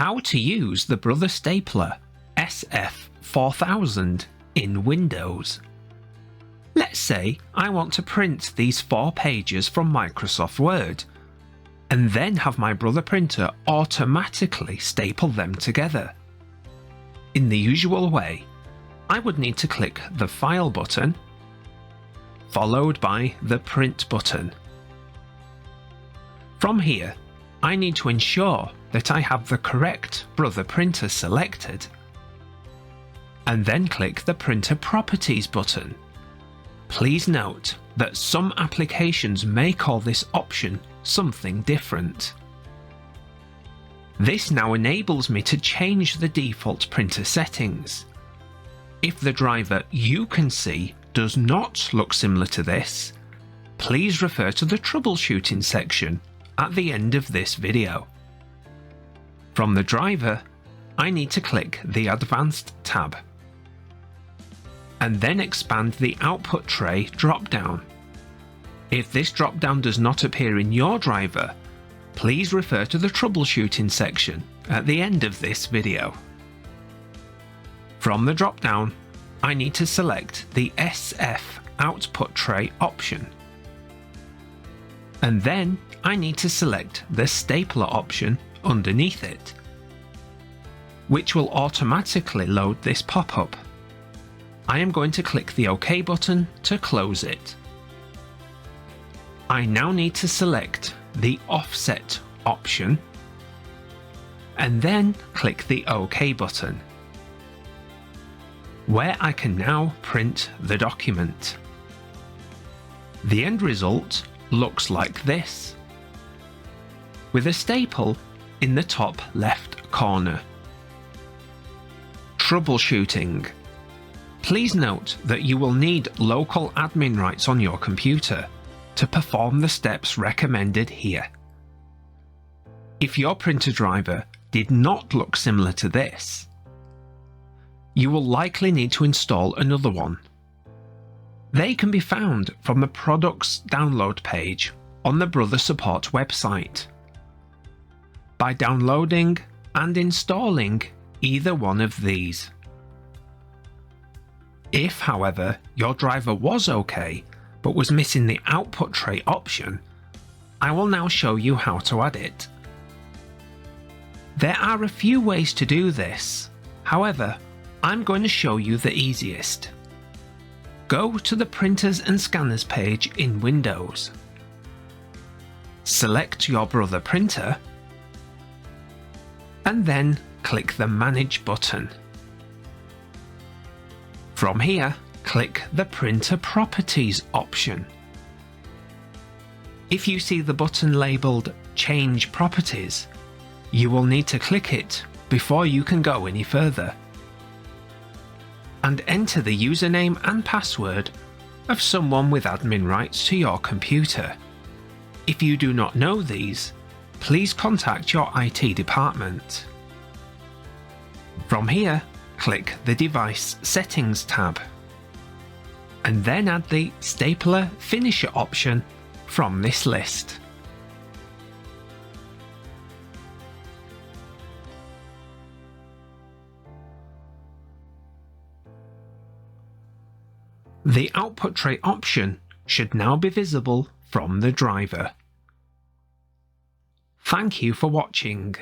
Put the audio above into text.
how to use the Brother Stapler SF-4000 in Windows. Let's say I want to print these 4 pages from Microsoft Word, and then have my Brother printer automatically staple them together. In the usual way, I would need to click the File button, followed by the Print button. From here, I need to ensure that I have the correct Brother printer selected, and then click the Printer Properties button. Please note that some applications may call this option something different. This now enables me to change the default printer settings. If the driver you can see does not look similar to this, please refer to the Troubleshooting section at the end of this video. From the driver, I need to click the Advanced tab, and then expand the Output Tray drop-down. If this drop-down does not appear in your driver, please refer to the Troubleshooting section at the end of this video. From the drop-down, I need to select the SF Output Tray option, and then I need to select the Stapler option underneath it, which will automatically load this pop-up. I am going to click the OK button to close it. I now need to select the Offset option, and then click the OK button, where I can now print the document. The end result looks like this, with a staple in the top left corner. Troubleshooting. Please note that you will need local admin rights on your computer to perform the steps recommended here. If your printer driver did not look similar to this, you will likely need to install another one. They can be found from the Products download page on the Brother Support website by downloading and installing either one of these. If, however, your driver was okay but was missing the Output Tray option, I will now show you how to add it. There are a few ways to do this, however, I'm going to show you the easiest. Go to the Printers and Scanners page in Windows. Select your Brother printer, and then click the Manage button. From here, click the Printer Properties option. If you see the button labelled Change Properties, you will need to click it before you can go any further, and enter the username and password of someone with admin rights to your computer. If you do not know these, please contact your IT department. From here, click the Device Settings tab, and then add the Stapler Finisher option from this list. The Output Tray option should now be visible from the driver. Thank you for watching.